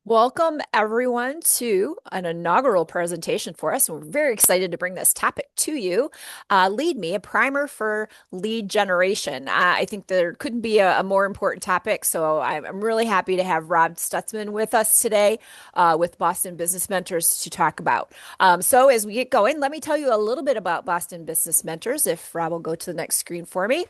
Welcome, everyone, to an inaugural presentation for us. We're very excited to bring this topic to you. Lead Me, a primer for lead generation. I think there couldn't be a more important topic, so I'm really happy to have Rob Stutzman with us today with Boston Business Mentors to talk about. So, as we get going, let me tell you a little bit about Boston Business Mentors. If Rob will go to the next screen for me.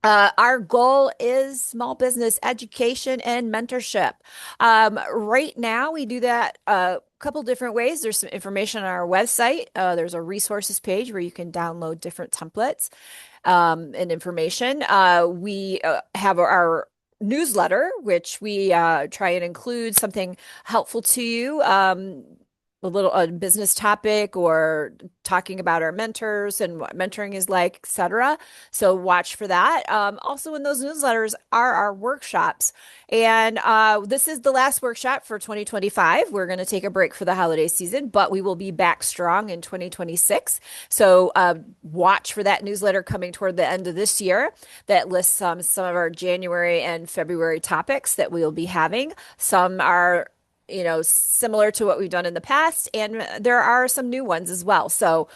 Our goal is small business education and mentorship. Right now, we do that a couple different ways. There's some information on our website. There's a resources page where you can download different templates and information. We have our newsletter, which we try and include something helpful to you. A business topic or talking about our mentors and what mentoring is like, etc. So watch for that. Also in those newsletters are our workshops. And this is the last workshop for 2025. We're going to take a break for the holiday season, but we will be back strong in 2026. So watch for that newsletter coming toward the end of this year that lists some of our January and February topics that we'll be having. Some are similar to what we've done in the past, and there are some new ones as well. So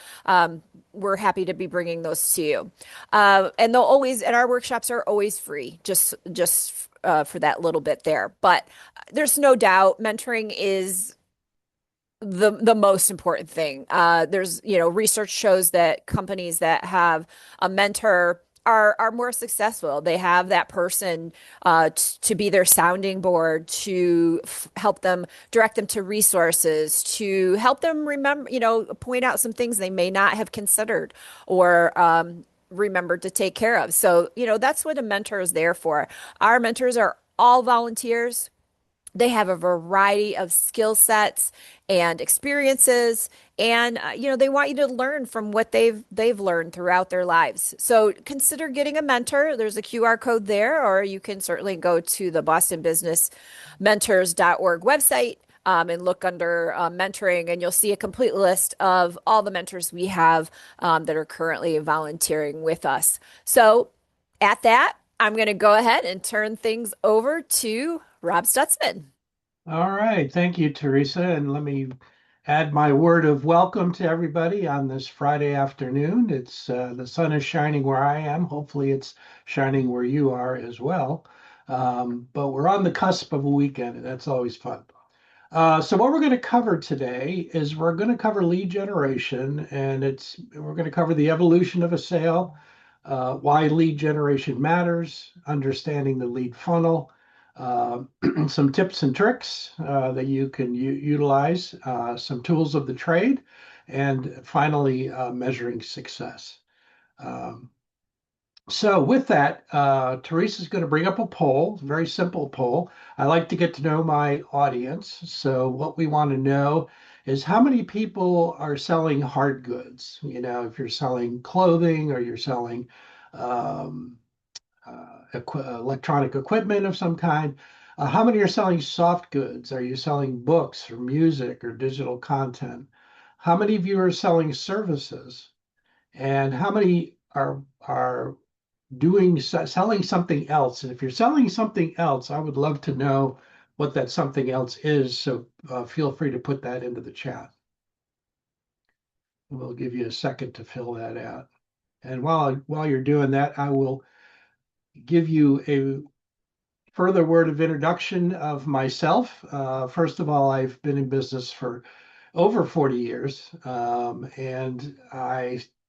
we're happy to be bringing those to you. And our workshops are always free, just for that little bit there. But there's no doubt mentoring is the most important thing. Research shows that companies that have a mentor are more successful. They have that person to be their sounding board, to help them direct them to resources, to help them remember, point out some things they may not have considered or remembered to take care of. So, that's what a mentor is there for. Our mentors are all volunteers. They have a variety of skill sets and experiences, and they want you to learn from what they've learned throughout their lives. So consider getting a mentor. There's a QR code there, or you can certainly go to the bostonbusinessmentors.org website and look under mentoring, and you'll see a complete list of all the mentors we have that are currently volunteering with us. So at that, I'm going to go ahead and turn things over to Rob Stutzman. All right. Thank you, Teresa. And let me add my word of welcome to everybody on this Friday afternoon. It's the sun is shining where I am. Hopefully, it's shining where you are as well. But we're on the cusp of a weekend, and that's always fun. So what we're going to cover today is we're going to cover lead generation, and we're going to cover the evolution of a sale, why lead generation matters, understanding the lead funnel, uh, some tips and tricks that you can utilize, some tools of the trade, and finally measuring success. Um, so with that, Teresa's going to bring up a poll, a very simple poll. I like to get to know my audience. So what we want to know is how many people are selling hard goods. If you're selling clothing or you're selling um, electronic equipment of some kind. How many are selling soft goods? Are you selling books or music or digital content? How many of you are selling services? And how many are selling something else? And if you're selling something else, I would love to know what that something else is. So feel free to put that into the chat. We'll give you a second to fill that out. And while you're doing that, I will give you a further word of introduction of myself. First of all, I've been in business for over 40 years, and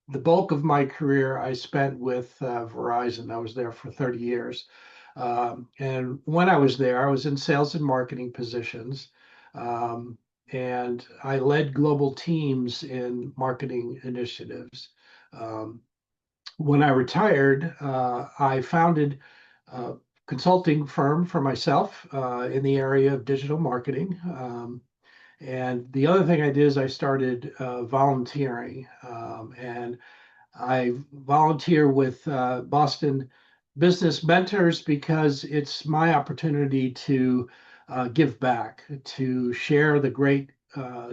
the bulk of my career I spent with Verizon. I was there for 30 years. And when I was there, I was in sales and marketing positions. And I led global teams in marketing initiatives. Um, when I retired, I founded a consulting firm for myself in the area of digital marketing. And the other thing I did is I started volunteering. And I volunteer with Boston Business Mentors because it's my opportunity to give back, to share the great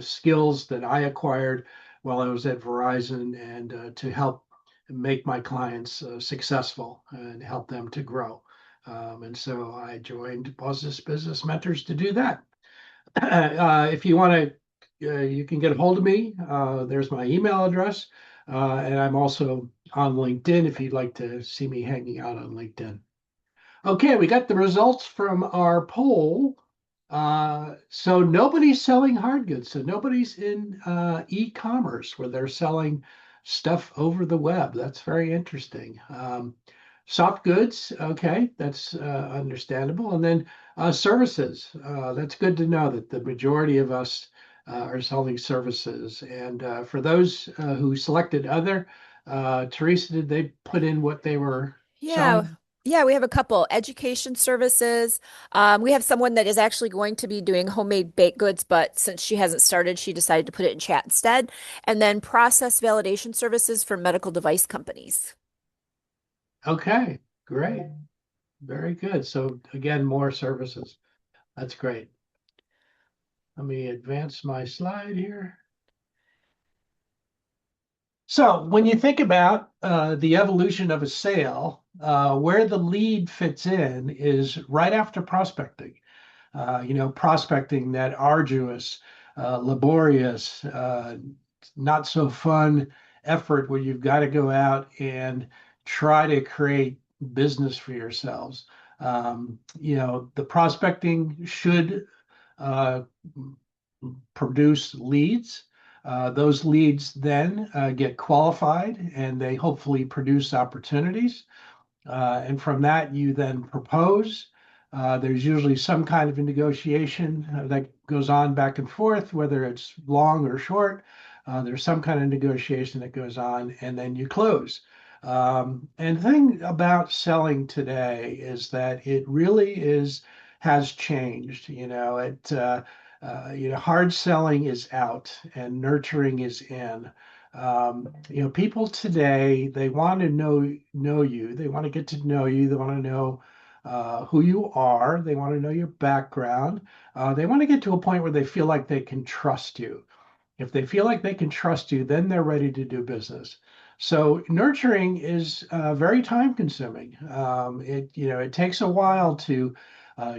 skills that I acquired while I was at Verizon and to help make my clients successful and help them to grow. And so I joined Boston Business Mentors to do that. If you want to, you can get a hold of me. There's my email address. And I'm also on LinkedIn if you'd like to see me hanging out on LinkedIn. Okay, we got the results from our poll. So nobody's selling hard goods. So nobody's in e-commerce where they're selling stuff over the web. That's very interesting. Soft goods, okay, that's understandable. And then services. That's good to know that the majority of us are selling services. And for those who selected other, Teresa, did they put in what they were Yeah. selling? Yeah, we have a couple education services. We have someone that is actually going to be doing homemade baked goods, but since she hasn't started, she decided to put it in chat instead. And then process validation services for medical device companies. Okay, great. Very good. So again, more services. That's great. Let me advance my slide here. So when you think about the evolution of a sale, where the lead fits in is right after prospecting. Prospecting, that arduous, laborious, not so fun effort where you've got to go out and try to create business for yourselves. The prospecting should uh, produce leads. Those leads then get qualified and they hopefully produce opportunities. And from that, you then propose. There's usually some kind of a negotiation that goes on back and forth, whether it's long or short. There's some kind of negotiation that goes on, and then you close. And the thing about selling today is that it really has changed. Hard selling is out and nurturing is in. People today, they want to know you. They want to get to know you. They want to know who you are. They want to know your background. They want to get to a point where they feel like they can trust you. If they feel like they can trust you, then they're ready to do business. So nurturing is very time consuming. It takes a while to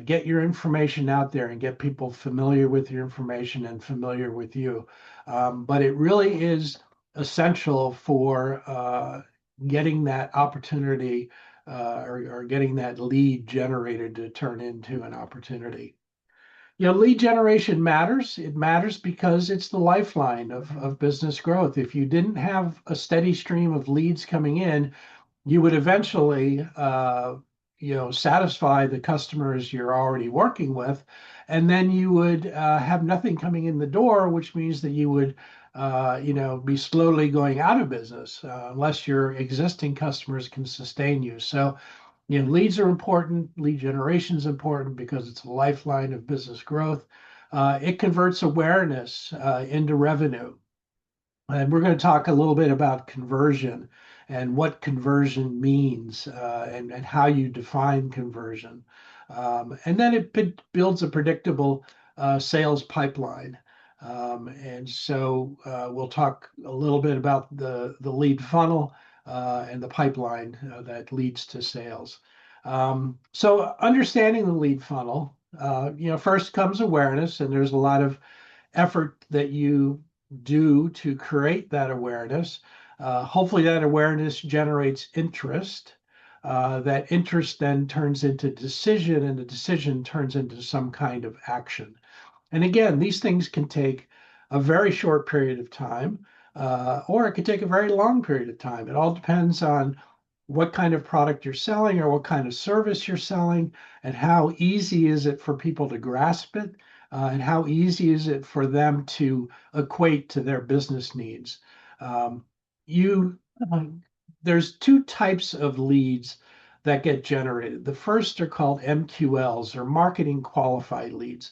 get your information out there and get people familiar with your information and familiar with you. But it really is essential for getting that opportunity or getting that lead generated to turn into an opportunity. Lead generation matters. It matters because it's the lifeline of business growth. If you didn't have a steady stream of leads coming in, you would eventually, satisfy the customers you're already working with, and then you would have nothing coming in the door, which means that you would, be slowly going out of business unless your existing customers can sustain you. So leads are important. Lead generation is important because it's a lifeline of business growth. It converts awareness into revenue. And we're going to talk a little bit about conversion and what conversion means and how you define conversion. And then it builds a predictable sales pipeline. And so we'll talk a little bit about the lead funnel and the pipeline that leads to sales. So understanding the lead funnel, first comes awareness, and there's a lot of effort that you do to create that awareness. Hopefully, that awareness generates interest. That interest then turns into decision, and the decision turns into some kind of action. And again, these things can take a very short period of time, or it could take a very long period of time. It all depends on what kind of product you're selling or what kind of service you're selling, and how easy is it for people to grasp it, and how easy is it for them to equate to their business needs. Um, you, uh, there's two types of leads that get generated. The first are called MQLs, or marketing qualified leads.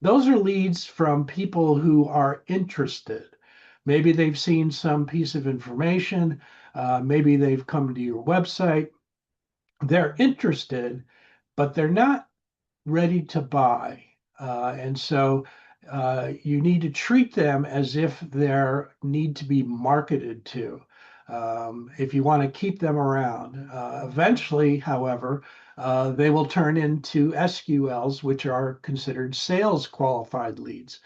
Those are leads from people who are interested. Maybe they've seen some piece of information. Maybe they've come to your website. They're interested, but they're not ready to buy. And so you need to treat them as if they need to be marketed to. if you want to keep them around. Eventually, however, they will turn into SQLs, which are considered sales qualified leads.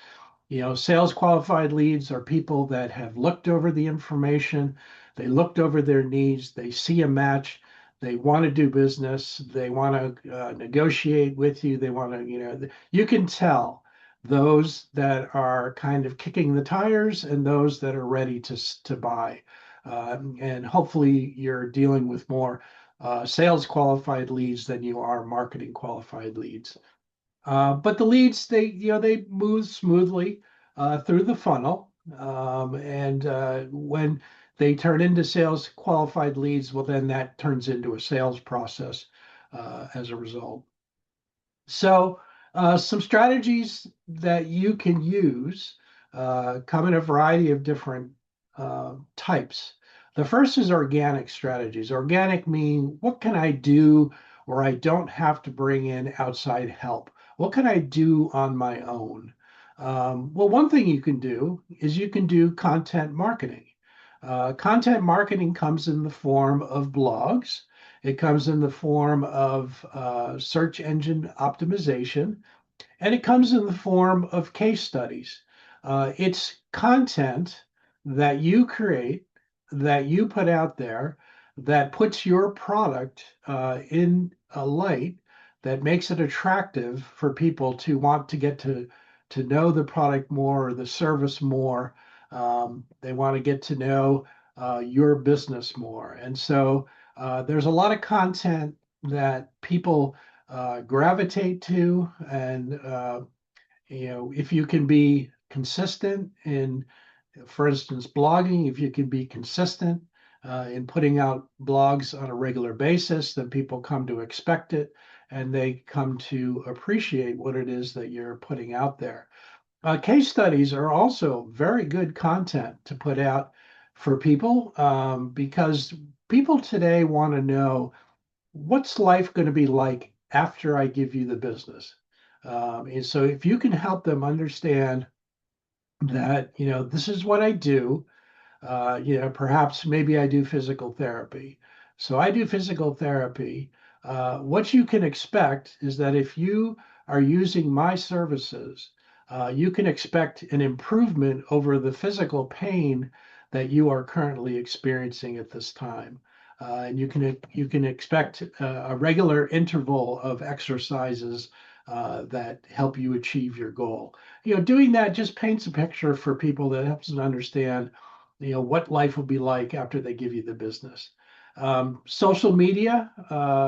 Sales qualified leads are people that have looked over the information, they looked over their needs, they see a match, they want to do business, they want to negotiate with you, they want to, you can tell those that are kind of kicking the tires and those that are ready to buy. And hopefully you're dealing with more sales qualified leads than you are marketing qualified leads. But the leads, they move smoothly through the funnel, and when they turn into sales qualified leads, well, then that turns into a sales process as a result. So, some strategies that you can use come in a variety of different types. The first is organic strategies. Organic mean what can I do where I don't have to bring in outside help? What can I do on my own? Well, one thing you can do is you can do content marketing. Content marketing comes in the form of blogs. It comes in the form of search engine optimization, and it comes in the form of case studies. It's content that you create, that you put out there, that puts your product in a light that makes it attractive for people to want to get to know the product more or the service more. They want to get to know your business more. And so there's a lot of content that people gravitate to. And, if you can be consistent in, for instance, blogging, if you can be consistent in putting out blogs on a regular basis, then people come to expect it and they come to appreciate what it is that you're putting out there. Case studies are also very good content to put out for people because people today want to know what's life going to be like after I give you the business. And so if you can help them understand that, this is what I do, perhaps maybe I do physical therapy. So I do physical therapy. What you can expect is that if you are using my services, you can expect an improvement over the physical pain that you are currently experiencing at this time. And you can expect a regular interval of exercises that help you achieve your goal. Doing that just paints a picture for people that helps them understand what life will be like after they give you the business. Social media,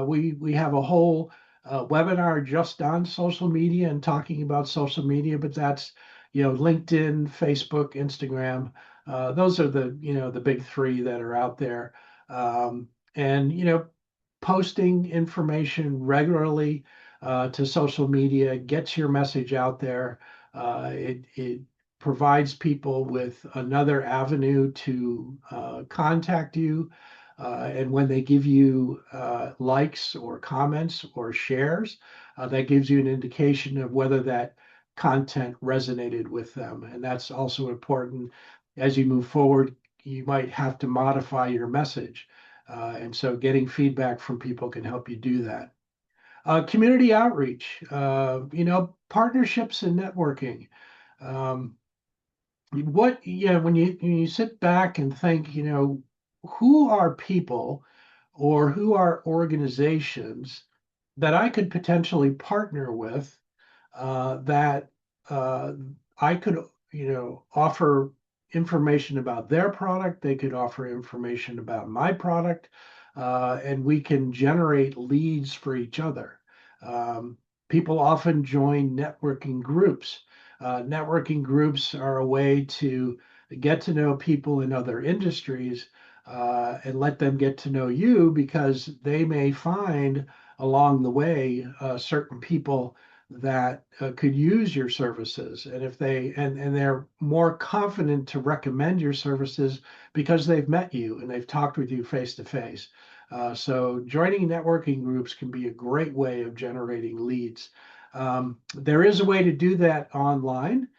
we have a whole webinar just on social media and talking about social media, but that's LinkedIn, Facebook, Instagram. Those are the big three that are out there. And posting information regularly to social media gets your message out there. It provides people with another avenue to contact you. And when they give you likes or comments or shares, that gives you an indication of whether that content resonated with them. And that's also important as you move forward. You might have to modify your message. And so getting feedback from people can help you do that. Community outreach, partnerships and networking. Um, when you sit back and think, who are people or who are organizations that I could potentially partner with that uh, I could, offer information about their product. They could offer information about my product, and we can generate leads for each other. Um, People often join networking groups. Networking groups are a way to get to know people in other industries and let them get to know you because they may find along the way certain people that could use your services and if and they're more confident to recommend your services because they've met you and they've talked with you face to face. So joining networking groups can be a great way of generating leads. There is a way to do that online.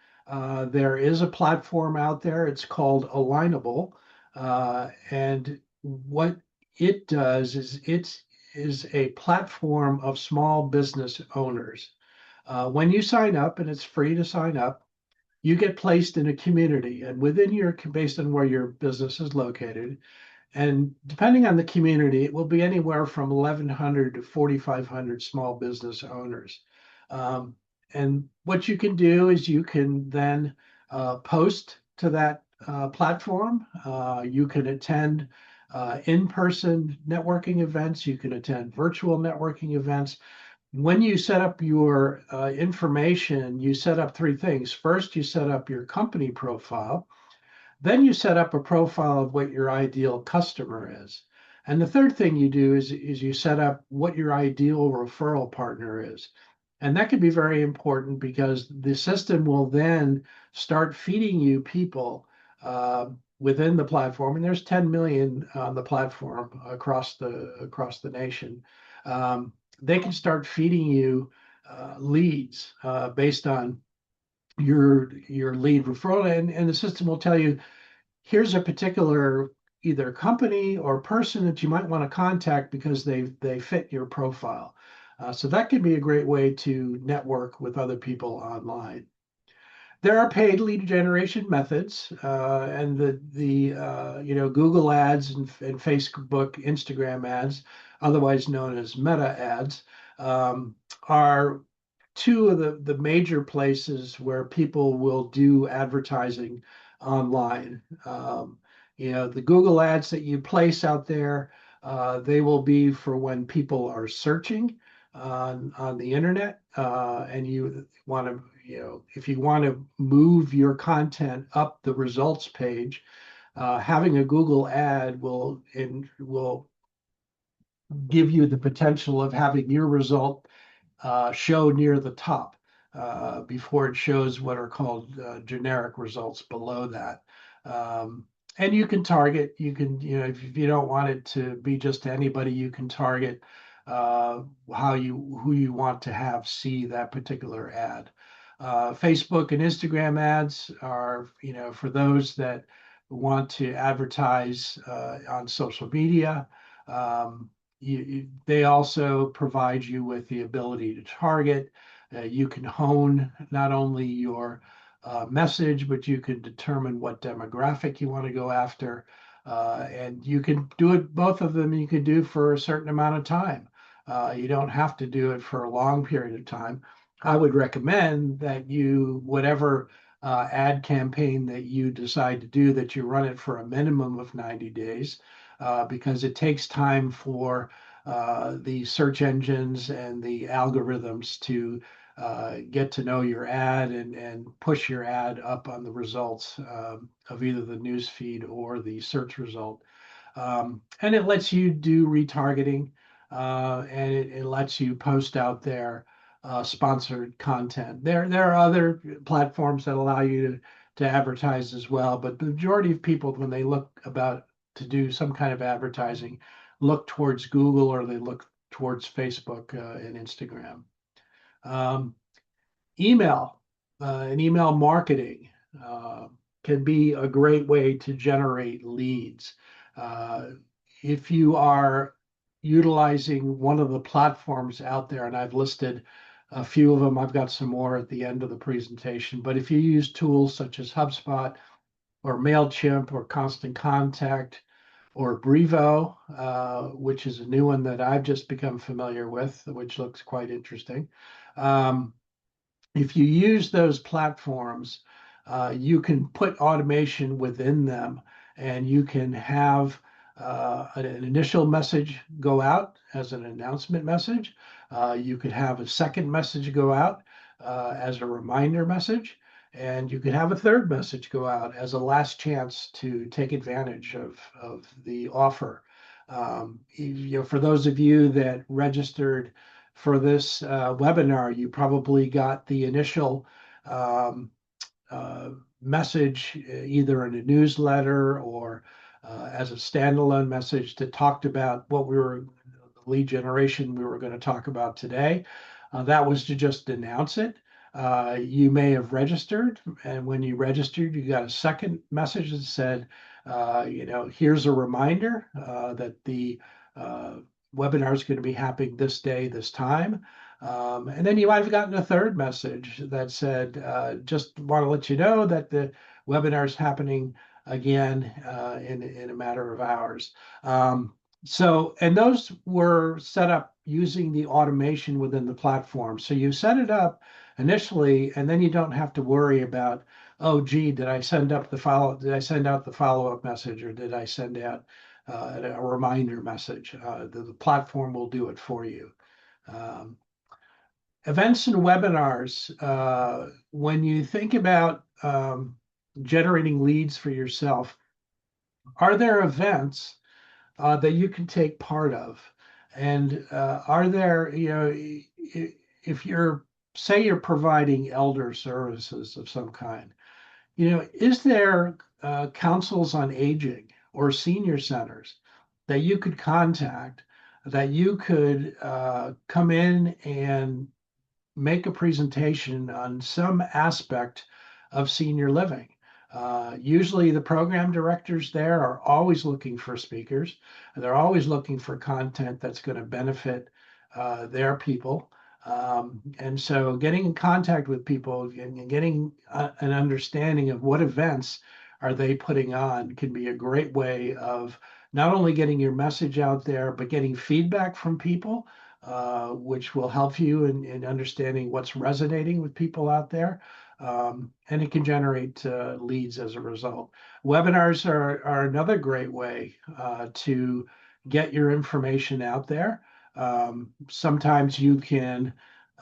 There is a platform out there. It's called Alignable. And what it does is it is a platform of small business owners. When you sign up, and it's free to sign up, you get placed in a community, and within your, based on where your business is located, and depending on the community, it will be anywhere from 1,100 to 4,500 small business owners. Um, and what you can do is you can then post to that platform. You can attend in-person networking events. You can attend virtual networking events. When you set up your information, you set up three things. First, you set up your company profile. Then you set up a profile of what your ideal customer is. And the third thing you do is you set up what your ideal referral partner is. And that can be very important because the system will then start feeding you people within the platform. And there's 10 million on the platform across the nation. They can start feeding you leads based on your lead referral, and the system will tell you here's a particular either company or person that you might want to contact because they fit your profile. So that can be a great way to network with other people online. There are paid lead generation methods, and the Google ads and Facebook, Instagram ads, otherwise known as meta ads, are two of the major places where people will do advertising online. The Google ads that you place out there, they will be for when people are searching on the internet, and you want to, if you want to move your content up the results page, having a Google ad will give you the potential of having your result show near the top before it shows what are called generic results below that. Um, and you can target, if you don't want it to be just anybody, you can target who you want to have see that particular ad. Facebook and Instagram ads are, for those that want to advertise on social media. Um, they also provide you with the ability to target. You can hone not only your message, but you can determine what demographic you want to go after. And you can do it, both of them you can do for a certain amount of time. You don't have to do it for a long period of time. I would recommend that whatever ad campaign that you decide to do, that you run it for a minimum of 90 days because it takes time for the search engines and the algorithms to get to know your ad and push your ad up on the results of either the news feed or the search result. And it lets you do retargeting, and it lets you post out there sponsored content. There are other platforms that allow you to advertise as well, but the majority of people, when they look about to do some kind of advertising, look towards Google or they look towards Facebook and Instagram. Um, Email and email marketing uh, can be a great way to generate leads. Uh, if you are utilizing one of the platforms out there, and I've listed a few of them, I've got some more at the end of the presentation, but if you use tools such as HubSpot or MailChimp or Constant Contact or Brevo, which is a new one that I've just become familiar with, which looks quite interesting. Um, if you use those platforms, you can put automation within them and you can have an initial message go out as an announcement message. You could have a second message go out as a reminder message. And you could have a third message go out as a last chance to take advantage of the offer. For those of you that registered for this webinar, you probably got the initial um, uh, message either in a newsletter or as a standalone message that talked about what lead generation we were going to talk about today. That was to just announce it. You may have registered, and when you registered, you got a second message that said, Here's a reminder that the uh, webinar is going to be happening this day, this time. And then you might have gotten a third message that said, just want to let you know that the webinar is happening again in a matter of hours. And those were set up using the automation within the platform. So you set it up initially, and then you don't have to worry about, oh, gee, did I send out the follow-up message, or did I send out a reminder message? The platform will do it for you. Um, Events and webinars, when you think about generating leads for yourself, are there events that you can take part of? And are there, if you're, say you're providing elder services of some kind, is there councils on aging or senior centers that you could contact, that you could come in and make a presentation on some aspect of senior living? Usually, the program directors there are always looking for speakers. They're always looking for content that's going to benefit their people. And so, getting in contact with people and getting an understanding of what events are they putting on can be a great way of not only getting your message out there, but getting feedback from people, which will help you in understanding what's resonating with people out there. And it can generate leads as a result. Webinars are another great way to get your information out there. Sometimes you can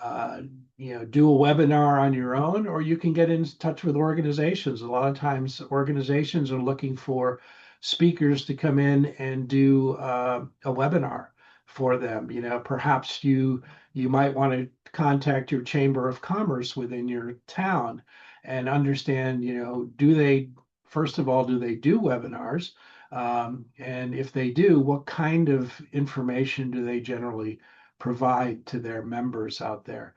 uh, do a webinar on your own, or you can get in touch with organizations. A lot of times organizations are looking for speakers to come in and do a webinar for them. Perhaps you might want to contact your chamber of commerce within your town and understand, first of all, do they do webinars? And if they do, what kind of information do they generally provide to their members out there?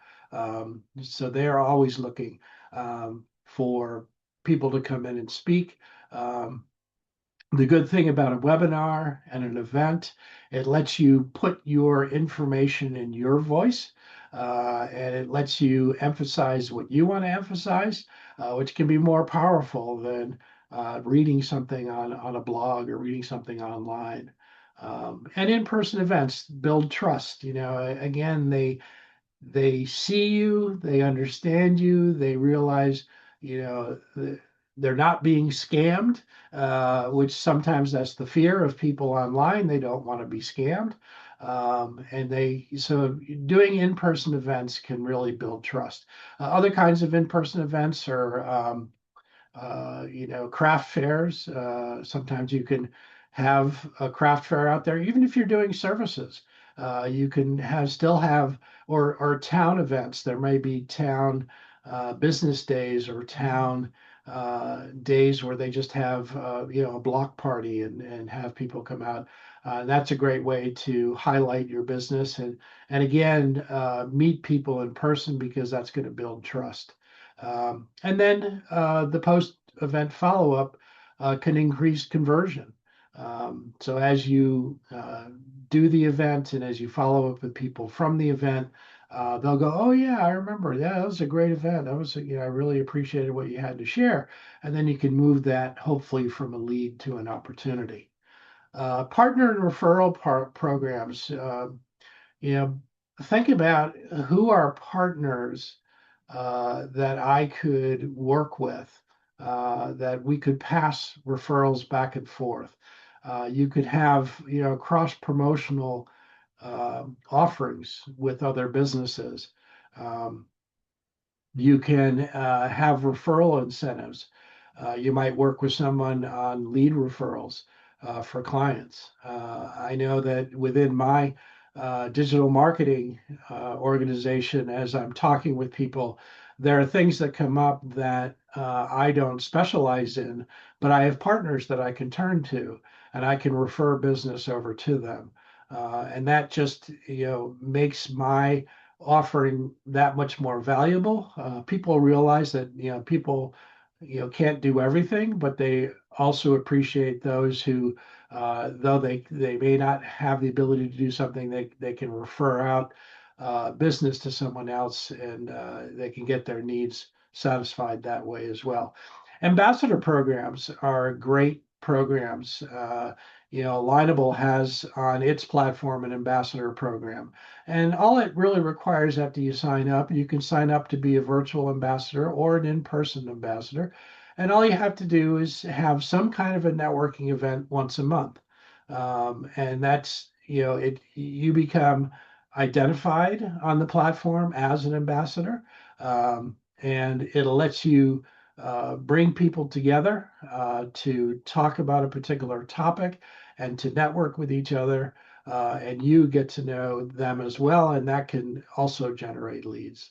So they are always looking for people to come in and speak. Um, the good thing about a webinar and an event, it lets you put your information in your voice, and it lets you emphasize what you want to emphasize, which can be more powerful than reading something on a blog or reading something online. And in-person events build trust. Again, they see you, they understand you, they realize, they're not being scammed, which sometimes that's the fear of people online. They don't want to be scammed. So doing in-person events can really build trust. Other kinds of in-person events are craft fairs. Sometimes you can have a craft fair out there, even if you're doing services. You can still have, or town events. There may be town business days or town days where they just have, a block party and have people come out. That's a great way to highlight your business and again, meet people in person because that's going to build trust. And then the post-event follow-up can increase conversion. So as you do the event and as you follow up with people from the event, they'll go, "Oh yeah, I remember. Yeah, that was a great event. I really appreciated what you had to share." And then you can move that hopefully from a lead to an opportunity. Partner and referral programs. You know, think about who are partners that I could work with, that we could pass referrals back and forth. You could have, cross promotional offerings with other businesses. Um, you can have referral incentives. You might work with someone on lead referrals for clients. I know that within my digital marketing organization, as I'm talking with people, there are things that come up that I don't specialize in, but I have partners that I can turn to and I can refer business over to them. And that just, makes my offering that much more valuable. People realize that people can't do everything, but they also appreciate those who, though they may not have the ability to do something, they can refer out business to someone else, and they can get their needs satisfied that way as well. Ambassador programs are great programs. Lineable has on its platform an ambassador program. And all it really requires after you sign up, you can sign up to be a virtual ambassador or an in-person ambassador. And all you have to do is have some kind of a networking event once a month. And that's, you become identified on the platform as an ambassador. And it lets you bring people together to talk about a particular topic and to network with each other. And you get to know them as well, and that can also generate leads.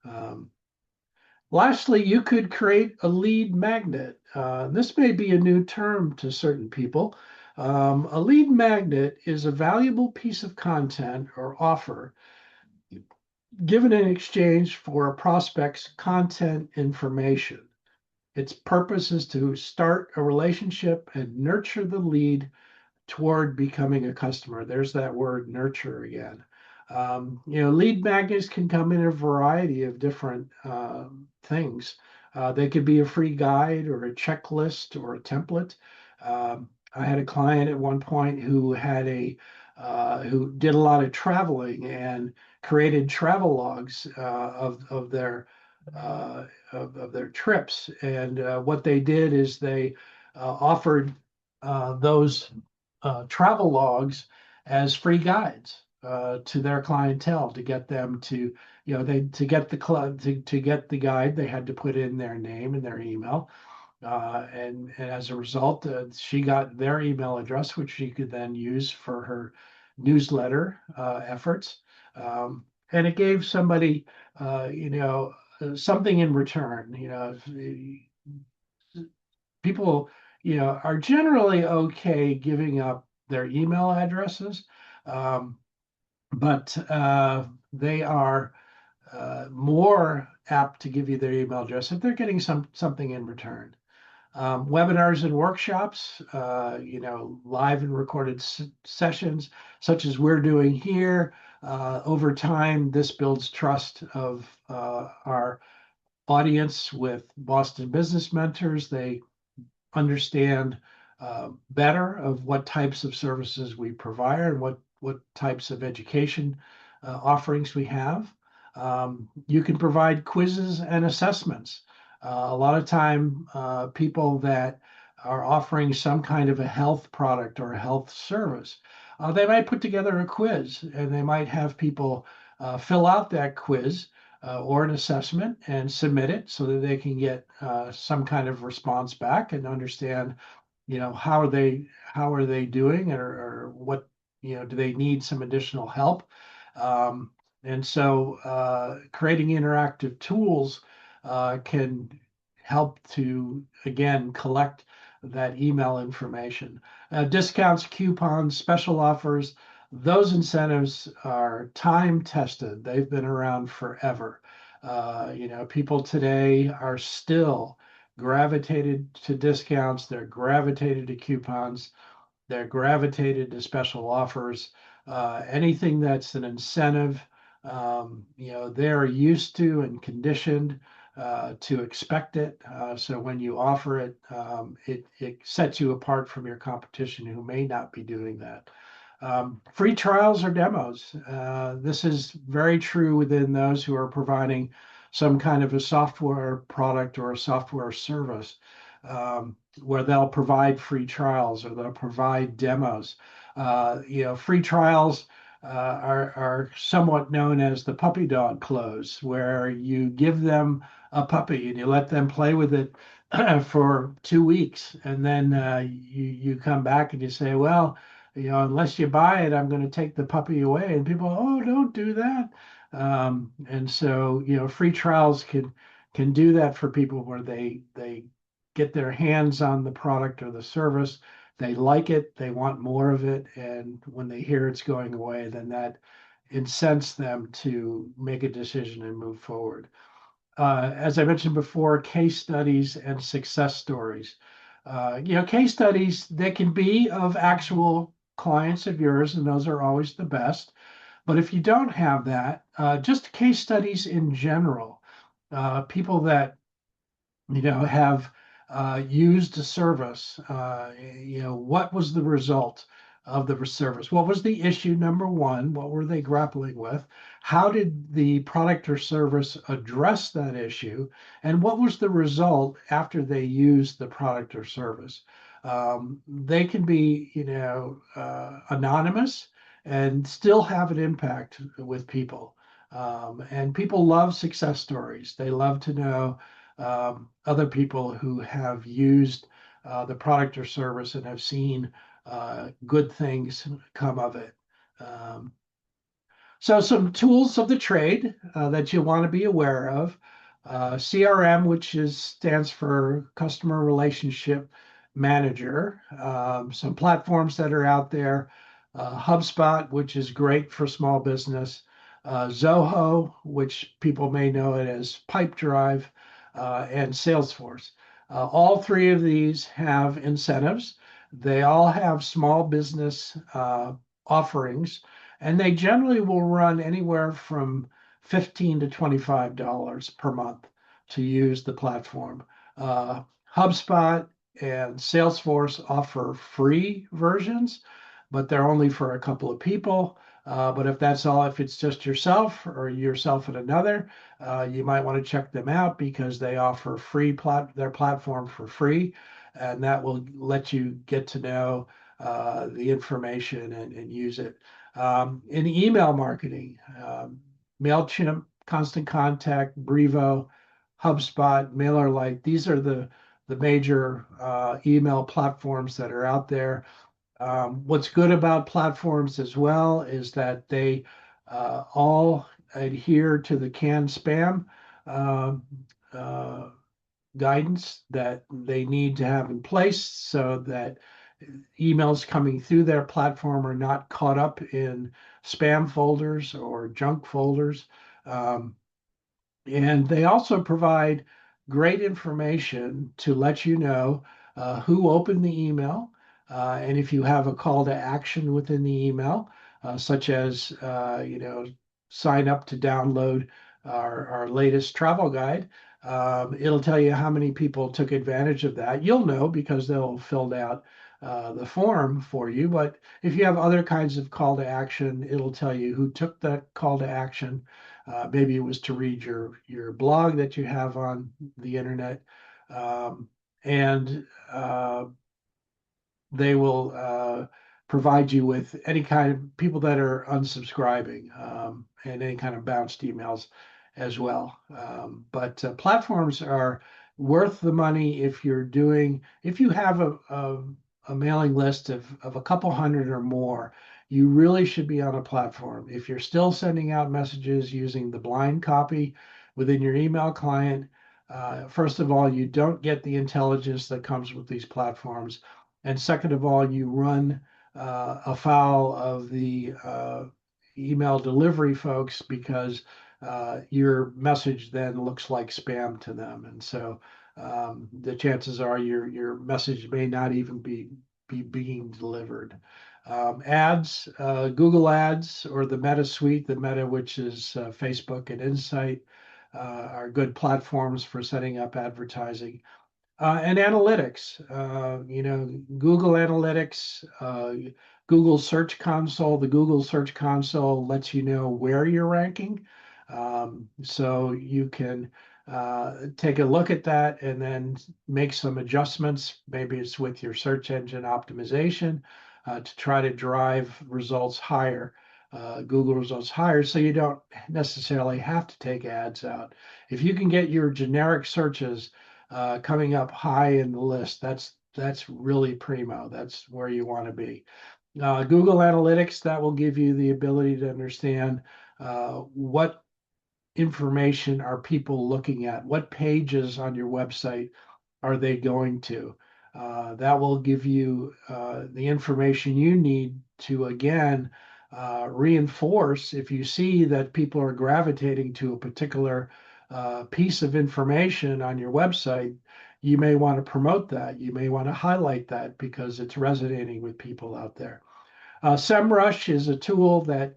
Um, Lastly, you could create a lead magnet. This may be a new term to certain people. A lead magnet is a valuable piece of content or offer given in exchange for a prospect's content information. Its purpose is to start a relationship and nurture the lead toward becoming a customer. There's that word nurture again. Lead magnets can come in a variety of different things. They could be a free guide or a checklist or a template. I had a client at one point who did a lot of traveling and created travel logs uh, of their trips. And what they did is they offered those travel logs as free guides to their clientele to get them to, they to get the club to get the guide, they had to put in their name and their email. And as a result, she got their email address, which she could then use for her newsletter efforts. And it gave somebody, something in return. People, are generally okay giving up their email addresses, um, but they are more apt to give you their email address if they're getting something in return. Webinars and workshops, live and recorded sessions, such as we're doing here. Over time, this builds trust of our audience with Boston Business Mentors. They understand better of what types of services we provide and what types of education offerings we have. You can provide quizzes and assessments. A lot of time, people that are offering some kind of a health product or a health service, they might put together a quiz and they might have people fill out that quiz or an assessment and submit it so that they can get some kind of response back and understand, how are they doing, or what, do they need some additional help. And so creating interactive tools can help to, again, collect that email information. Discounts, coupons, special offers, those incentives are time tested. They've been around forever. People today are still gravitated to discounts, they're gravitated to coupons, they're gravitated to special offers. Anything that's an incentive, they're used to and conditioned to expect it. So when you offer it, it sets you apart from your competition who may not be doing that. Free trials or demos. This is very true within those who are providing some kind of a software product or a software service, where they'll provide free trials or they'll provide demos. Free trials are somewhat known as the puppy dog close, where you give them a puppy and you let them play with it for 2 weeks, and then you come back and you say, well, unless you buy it, I'm going to take the puppy away. And people, oh, don't do that. And so, free trials can do that for people where they get their hands on the product or the service. They like it, they want more of it, and when they hear it's going away, then that incents them to make a decision and move forward. As I mentioned before, case studies and success stories. Case studies, they can be of actual clients of yours, and those are always the best. But if you don't have that, just case studies in general, people that have used a service. What was the result of the service? What was the issue, number one? What were they grappling with? How did the product or service address that issue? And what was the result after they used the product or service? They can be, anonymous and still have an impact with people. And people love success stories. They love to know other people who have used the product or service and have seen good things come of it. Um, so some tools of the trade that you want to be aware of. CRM, which stands for Customer Relationship Manager. Some platforms that are out there. HubSpot, which is great for small business. Zoho, which people may know it as Pipedrive, and Salesforce. All three of these have incentives. They all have small business offerings, and they generally will run anywhere from $15 to $25 per month to use the platform. HubSpot and Salesforce offer free versions, but they're only for a couple of people. But if that's all, if it's just yourself or yourself and another, you might want to check them out because they offer their platform for free, and that will let you get to know the information and use it. In email marketing, MailChimp, Constant Contact, Brevo, HubSpot, MailerLite, these are the major email platforms that are out there. What's good about platforms as well is that they all adhere to the CAN spam uh, uh, guidance that they need to have in place so that emails coming through their platform are not caught up in spam folders or junk folders. Um, and they also provide great information to let you know who opened the email. And if you have a call to action within the email, such as, sign up to download our latest travel guide, it'll tell you how many people took advantage of that. You'll know because they'll filled out the form for you. But if you have other kinds of call to action, it'll tell you who took that call to action. Maybe it was to read your blog that you have on the internet, um, and they will provide you with any kind of people that are unsubscribing, and any kind of bounced emails as well. But platforms are worth the money if you have a mailing list of a couple hundred or more. You really should be on a platform. If you're still sending out messages using the blind copy within your email client, first of all, you don't get the intelligence that comes with these platforms. And second of all, you run afoul of the email delivery folks because your message then looks like spam to them. And so the chances are your message may not even be being delivered. Ads, Google Ads or the Meta Suite, the Meta, which is Facebook and Insight, are good platforms for setting up advertising. And analytics, Google Analytics, Google Search Console. The Google Search Console lets you know where you're ranking. So you can take a look at that and then make some adjustments. Maybe it's with your search engine optimization to try to drive results higher, Google results higher, so you don't necessarily have to take ads out. If you can get your generic searches coming up high in the list, that's really primo. That's where you want to be. Google Analytics, that will give you the ability to understand what information are people looking at, what pages on your website are they going to. That will give you the information you need to, again, reinforce if you see that people are gravitating to a particular piece of information on your website. you may want to promote that. You may want to highlight that because it's resonating with people out there. SEMrush is a tool that,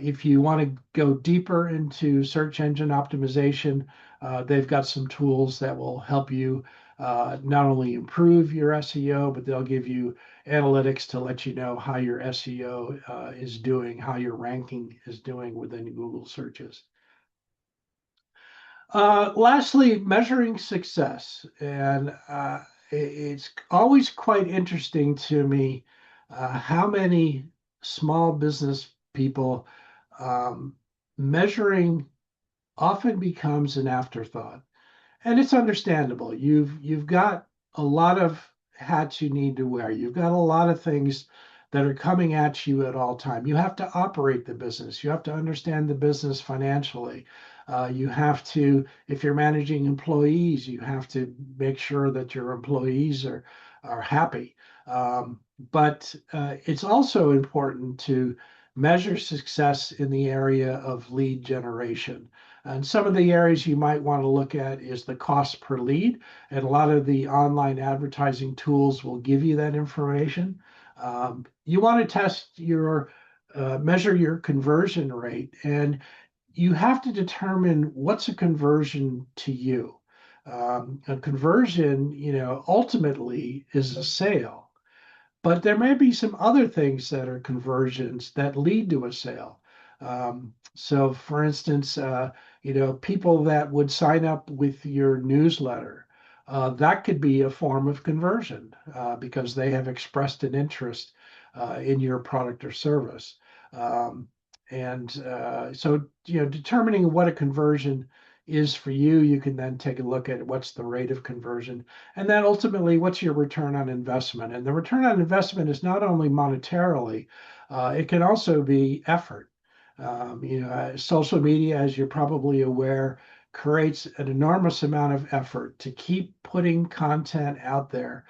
if you want to go deeper into search engine optimization, they've got some tools that will help you not only improve your SEO, but they'll give you analytics to let you know how your SEO is doing, how your ranking is doing within Google searches. Lastly, measuring success. And it's always quite interesting to me how many small business people um, measuring often becomes an afterthought. And it's understandable. You've got a lot of hats you need to wear. You've got a lot of things that are coming at you at all time. You have to operate the business. You have to understand the business financially. You have to, if you're managing employees, you have to make sure that your employees are happy. But it's also important to measure success in the area of lead generation. And some of the areas you might want to look at is the cost per lead. And a lot of the online advertising tools will give you that information. You want to measure your conversion rate, and you have to determine what's a conversion to you. A conversion, ultimately is a sale. But there may be some other things that are conversions that lead to a sale. So, for instance, people that would sign up with your newsletter, that could be a form of conversion because they have expressed an interest in your product or service. Um, and so, determining what a conversion is for you, you can then take a look at what's the rate of conversion and then ultimately, what's your return on investment? And the return on investment is not only monetarily, it can also be effort. Social media, as you're probably aware, creates an enormous amount of effort to keep putting content out there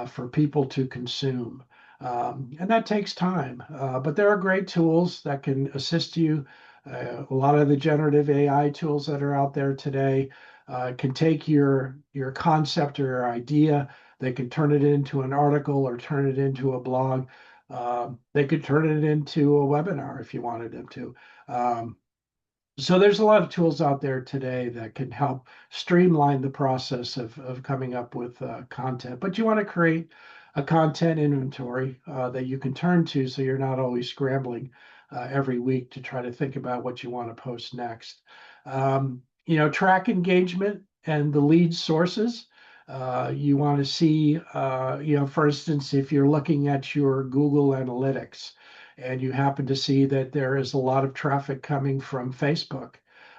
for people to consume. And that takes time, but there are great tools that can assist you. A lot of the generative AI tools that are out there today can take your concept or your idea. They can turn it into an article or turn it into a blog. They could turn it into a webinar if you wanted them to. Um, so there's a lot of tools out there today that can help streamline the process of coming up with content. But you want to create a content inventory that you can turn to so you're not always scrambling every week to try to think about what you want to post next. Track engagement and the lead sources. You want to see, for instance, if you're looking at your Google Analytics, and you happen to see that there is a lot of traffic coming from Facebook,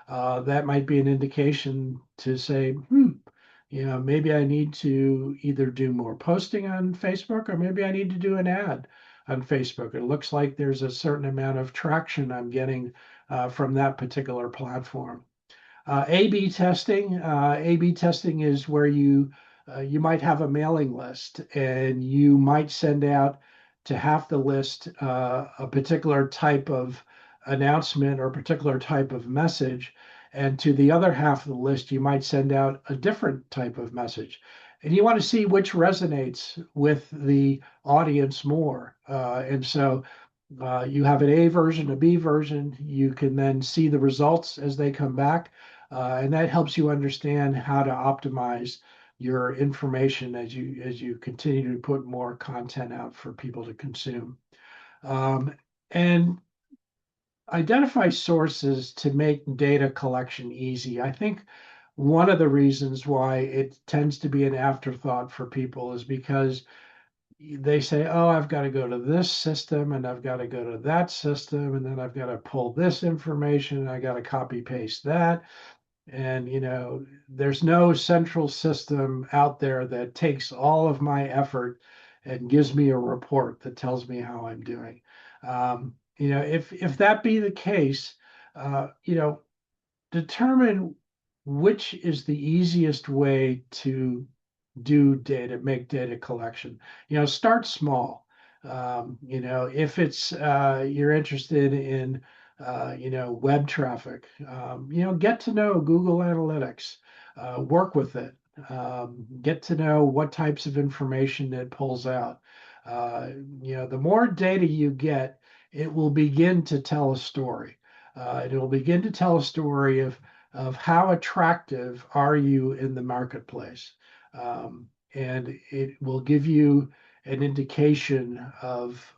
that might be an indication to say, maybe I need to either do more posting on Facebook or maybe I need to do an ad on Facebook. It looks like there's a certain amount of traction I'm getting from that particular platform. A/B testing. A/B testing is where you might have a mailing list and you might send out to half the list a particular type of announcement or a particular type of message, and to the other half of the list you might send out a different type of message. And you want to see which resonates with the audience more. And so you have an A version, a B version. You can then see the results as they come back, and that helps you understand how to optimize your information as you continue to put more content out for people to consume. And identify sources to make data collection easy. I think one of the reasons why it tends to be an afterthought for people is because they say, oh, I've got to go to this system and I've got to go to that system and then I've got to pull this information and I got to copy paste that. And, there's no central system out there that takes all of my effort and gives me a report that tells me how I'm doing. If that be the case, determine which is the easiest way to make data collection. Start small. If it's you're interested in web traffic, get to know Google Analytics, work with it. Get to know what types of information it pulls out. Uh, the more data you get, it will begin to tell a story. It will begin to tell a story of how attractive are you in the marketplace. And it will give you an indication of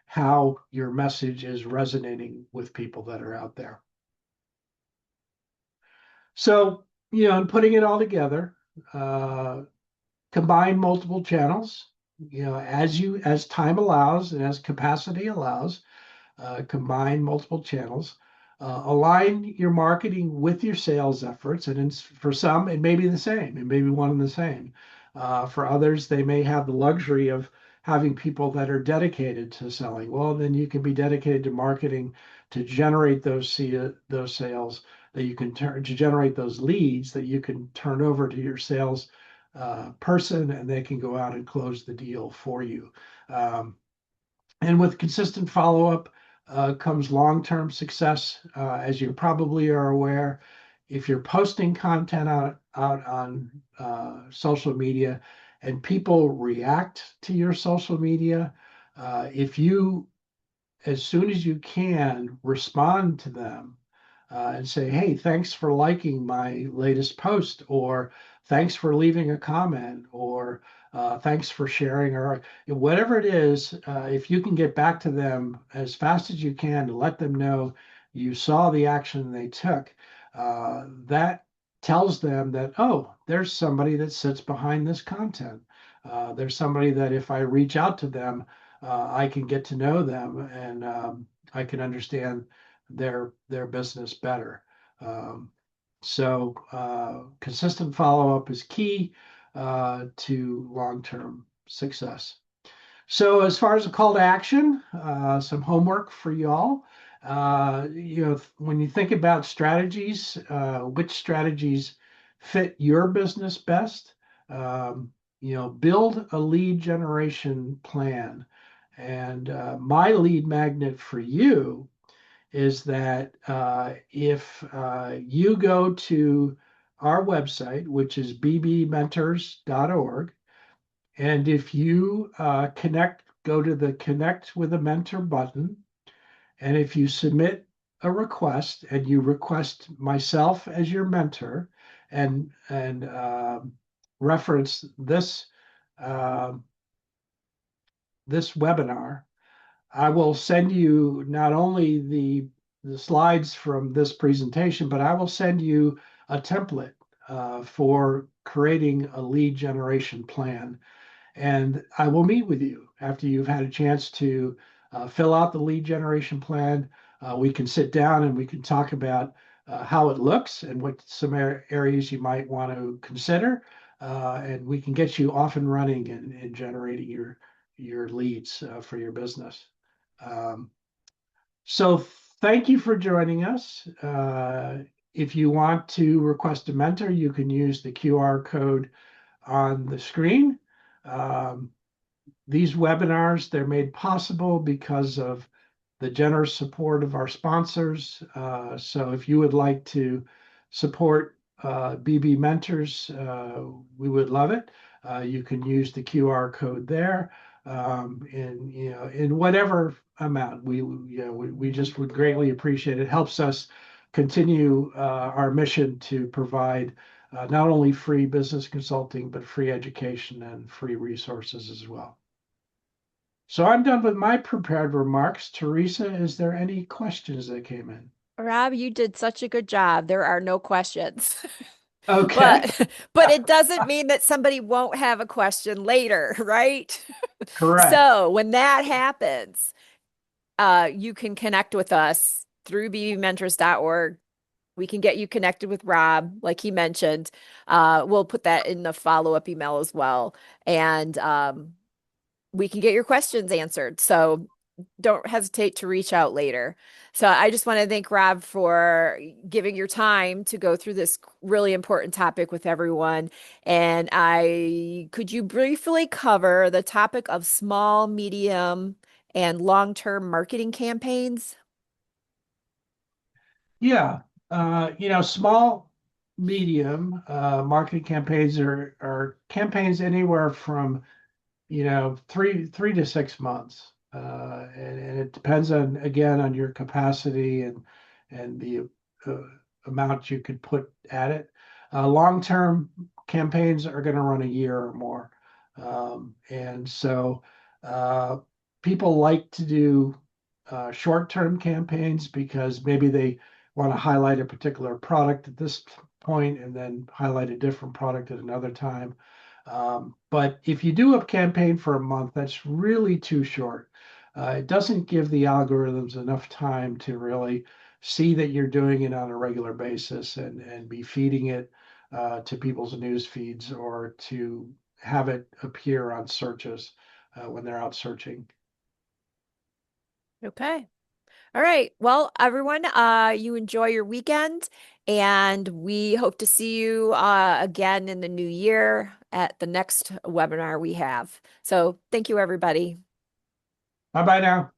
how your message is resonating with people that are out there. So, and putting it all together, uh, combine multiple channels, as time allows and as capacity allows, combine multiple channels, align your marketing with your sales efforts. And for some, it may be the same, it may be one and the same. For others, they may have the luxury of having people that are dedicated to selling. Well, then you can be dedicated to marketing to generate those sales that you can turn to generate those leads that you can turn over to your sales person, and they can go out and close the deal for you. And with consistent follow-up comes long-term success. As you probably are aware, if you're posting content out on social media and people react to your social media, if you, as soon as you can, respond to them and say, hey, thanks for liking my latest post, or thanks for leaving a comment, or thanks for sharing, or whatever it is, if you can get back to them as fast as you can to let them know you saw the action they took, that tells them that, oh, there's somebody that sits behind this content. There's somebody that if I reach out to them, I can get to know them, and I can understand their business better. Um, so consistent follow up is key to long term success. So as far as a call to action, some homework for y'all. When you think about strategies, which strategies fit your business best? Build a lead generation plan. And my lead magnet for you is that if you go to our website, which is bbmentors.org, and if you go to the Connect with a Mentor button, and if you submit a request and you request myself as your mentor and reference uh, this webinar, I will send you not only the slides from this presentation, but I will send you a template for creating a lead generation plan. And I will meet with you after you've had a chance to fill out the lead generation plan. We can sit down and we can talk about how it looks and what some areas you might want to consider. And we can get you off and running and generating your leads for your business. Um, so thank you for joining us. If you want to request a mentor, you can use the QR code on the screen. Um, these webinars, they're made possible because of the generous support of our sponsors. So if you would like to support BB Mentors, we would love it. You can use the QR code there, in whatever amount. We just would greatly appreciate it. It helps us continue our mission to provide not only free business consulting, but free education and free resources as well. So I'm done with my prepared remarks. Teresa, is there any questions that came in? Rob, you did such a good job. There are no questions. Okay, But it doesn't mean that somebody won't have a question later, right? correct. So when that happens, you can connect with us through bbmentors.org. We can get you connected with Rob, like he mentioned. We'll put that in the follow-up email as well. And we can get your questions answered. So don't hesitate to reach out later. So I just want to thank Rob for giving your time to go through this really important topic with everyone. And could you briefly cover the topic of small, medium, and long-term marketing campaigns? Yeah, small, medium. Marketing campaigns are campaigns anywhere from, 3 to 6 months. And it depends on, again, on your capacity and the uh, amount you could put at it. Long-term campaigns are going to run a year or more. And so uh, people like to do short-term campaigns because maybe they want to highlight a particular product at this point and then highlight a different product at another time. But if you do a campaign for a month, that's really too short. It doesn't give the algorithms enough time to really see that you're doing it on a regular basis and be feeding it to people's news feeds or to have it appear on searches when they're out searching. Okay. All right. Well, everyone, you enjoy your weekend, and we hope to see you again in the new year at the next webinar we have. So thank you, everybody. Bye bye now.